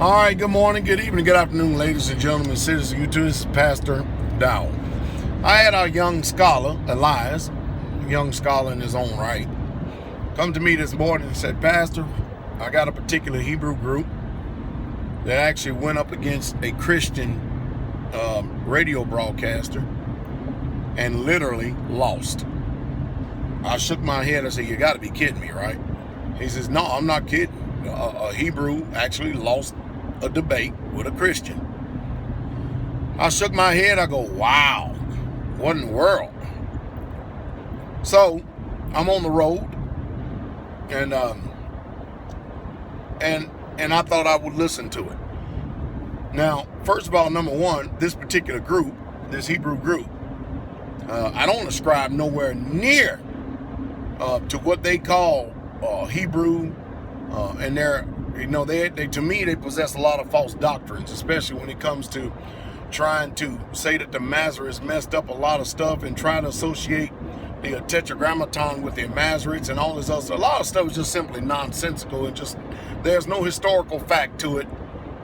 All right, good morning, good evening, good afternoon, ladies and gentlemen, citizens of YouTube. This is Pastor Dow. I had our young scholar, Elias, a young scholar in his own right, come to me this morning and said, Pastor, I got a particular Hebrew group that actually went up against a Christian radio broadcaster and literally lost. I shook my head and said, you got to be kidding me, right? He says, no, I'm not kidding. A Hebrew actually lost a debate with a Christian. I shook my head. I go, wow, what in the world? So I'm on the road, and I thought I would listen to it. Now, first of all, number one, this particular group, this Hebrew group, I don't ascribe nowhere near to what they call Hebrew, and they to me, they possess a lot of false doctrines, especially when it comes to trying to say that the Masoretes messed up a lot of stuff and trying to associate the Tetragrammaton with the Masoretes and all this other stuff. A lot of stuff is just simply nonsensical and just there's no historical fact to it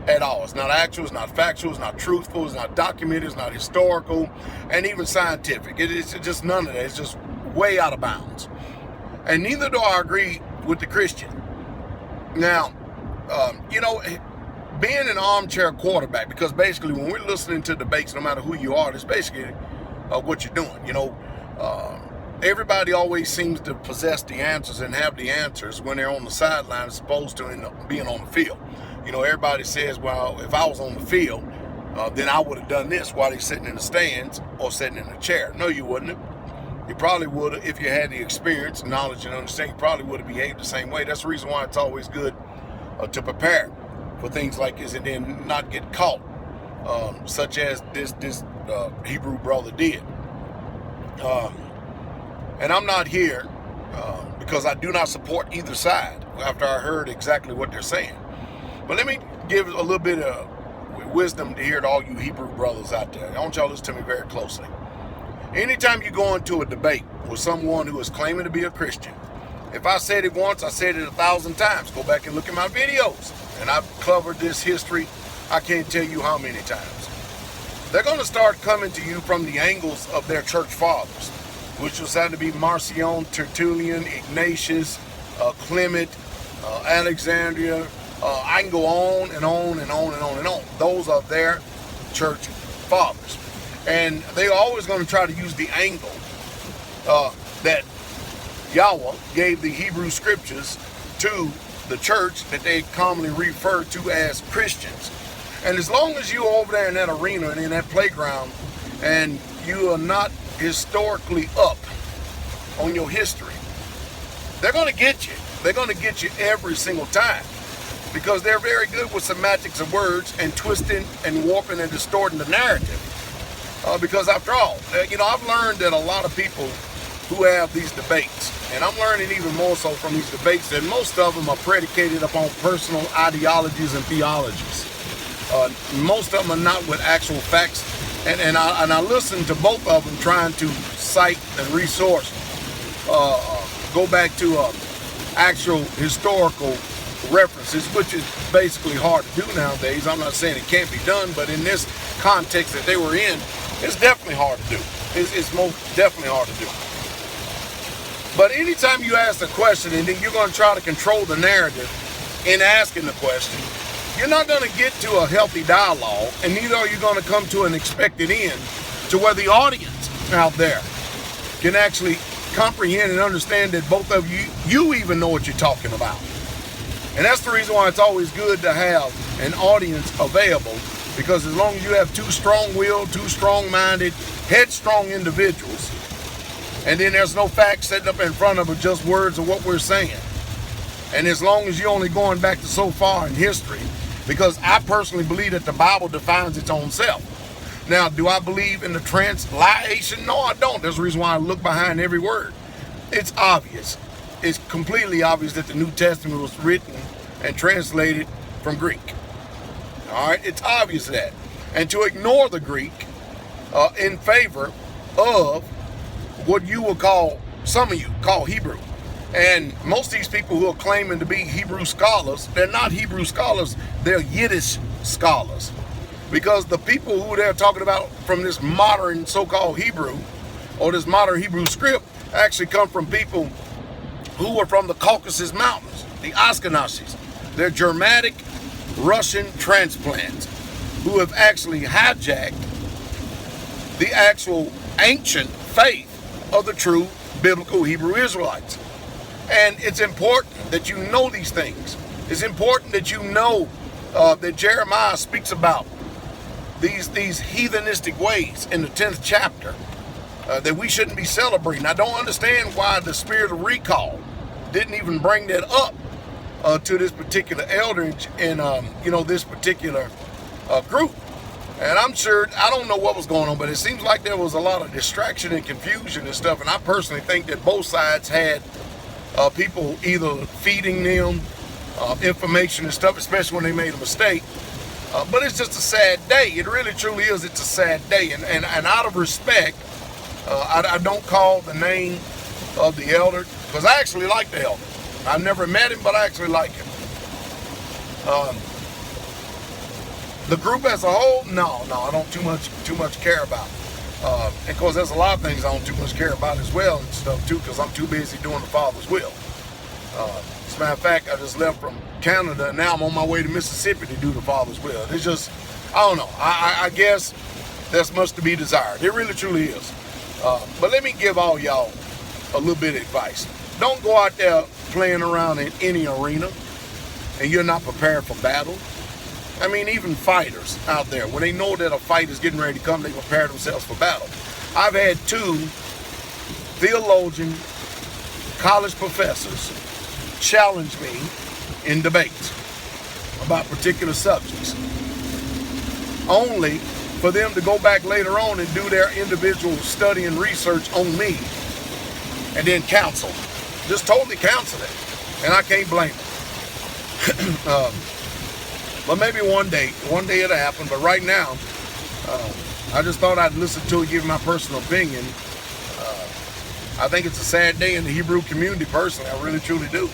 at all. It's not actual, it's not factual, it's not truthful, it's not documented, it's not historical, and even scientific. It's just none of that. It's just way out of bounds. And neither do I agree with the Christian. Now, being an armchair quarterback, because basically when we're listening to debates, no matter who you are, it's basically what you're doing. Everybody always seems to possess the answers and have the answers when they're on the sideline as opposed to being on the field. Everybody says, well, if I was on the field, then I would have done this while he's sitting in the stands or sitting in a chair. No, you wouldn't have. You probably would have, if you had the experience, knowledge, and understanding, you probably would have behaved the same way. That's the reason why it's always good to prepare for things like this and then not get caught, such as this Hebrew brother did. And I'm not here because I do not support either side after I heard exactly what they're saying. But let me give a little bit of wisdom to hear to all you Hebrew brothers out there. I want y'all to listen to me very closely. Anytime you go into a debate with someone who is claiming to be a Christian, if I said it once, I said it 1,000 times. Go back and look at my videos. And I've covered this history, I can't tell you how many times. They're going to start coming to you from the angles of their church fathers, which was said to be Marcion, Tertullian, Ignatius, Clement, Alexandria. I can go on and on and on and on and on. Those are their church fathers. And they're always going to try to use the angle that Yahweh gave the Hebrew scriptures to the church that they commonly refer to as Christians. And as long as you're over there in that arena and in that playground and you are not historically up on your history, they're going to get you. They're going to get you every single time because they're very good with semantics of words and twisting and warping and distorting the narrative. Because after all, I've learned that a lot of people who have these debates, and I'm learning even more so from these debates, that most of them are predicated upon personal ideologies and theologies. Most of them are not with actual facts, and I listen to both of them trying to cite and resource, go back to actual historical references, which is basically hard to do nowadays. I'm not saying it can't be done, but in this context that they were in, it's definitely hard to do. It's most definitely hard to do. But anytime you ask a question and then you're going to try to control the narrative in asking the question, you're not going to get to a healthy dialogue, and neither are you going to come to an expected end to where the audience out there can actually comprehend and understand that both of you even know what you're talking about. And that's the reason why it's always good to have an audience available, because as long as you have two strong-willed, two strong-minded, headstrong individuals, and then there's no facts set up in front of it, just words of what we're saying. And as long as you're only going back to so far in history, because I personally believe that the Bible defines its own self. Now, do I believe in the translation? No, I don't. There's a reason why I look behind every word. It's obvious. It's completely obvious that the New Testament was written and translated from Greek. All right, it's obvious that. And to ignore the Greek in favor of what you will call, some of you call Hebrew, And most of these people who are claiming to be Hebrew scholars, they're not Hebrew scholars, they're Yiddish scholars. Because the people who they're talking about from this modern so-called Hebrew, or this modern Hebrew script, actually come from people who are from the Caucasus Mountains, the Ashkenazis. They're Germanic Russian transplants who have actually hijacked the actual ancient faith of the true biblical Hebrew Israelites. And it's important that you know these things. It's important that you know that Jeremiah speaks about these heathenistic ways in the 10th chapter that we shouldn't be celebrating. I don't understand why the spirit of recall didn't even bring that up to this particular elderage in this particular group. And I'm sure, I don't know what was going on, but it seems like there was a lot of distraction and confusion and stuff. And I personally think that both sides had people either feeding them information and stuff, especially when they made a mistake. But it's just a sad day. It really truly is. It's a sad day. And out of respect, I don't call the name of the elder, because I actually like the elder. I've never met him, but I actually like him. The group as a whole, no, I don't too much care about. And of course, there's a lot of things I don't too much care about as well and stuff too, because I'm too busy doing the Father's will. As a matter of fact, I just left from Canada, and now I'm on my way to Mississippi to do the Father's will. It's just, I don't know. I guess there's much to be desired. It really truly is. But let me give all y'all a little bit of advice. Don't go out there playing around in any arena and you're not prepared for battle. I mean, even fighters out there, when they know that a fight is getting ready to come, they prepare themselves for battle. I've had 2 theologian college professors challenge me in debates about particular subjects, only for them to go back later on and do their individual study and research on me and then counsel. Just totally counsel it. And I can't blame them. But maybe one day it'll happen. But right now, I just thought I'd listen to it, give my personal opinion. I think it's a sad day in the Hebrew community, personally. I really, truly do.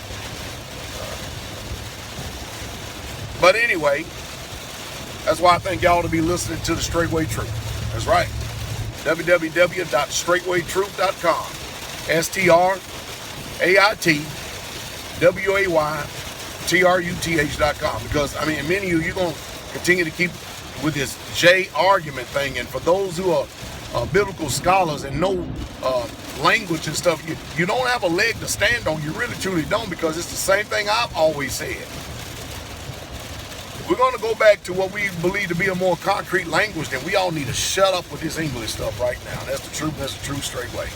But anyway, that's why I think y'all ought to be listening to the Straightway Truth. That's right. www.straightwaytruth.com. STRAIGWAYTRUTH.com. Because, I mean, many of you, you're going to continue to keep with this J argument thing. And for those who are biblical scholars and know language and stuff, you don't have a leg to stand on. You really, truly don't, because it's the same thing I've always said. We're going to go back to what we believe to be a more concrete language, then we all need to shut up with this English stuff right now. That's the truth. That's the true straight way.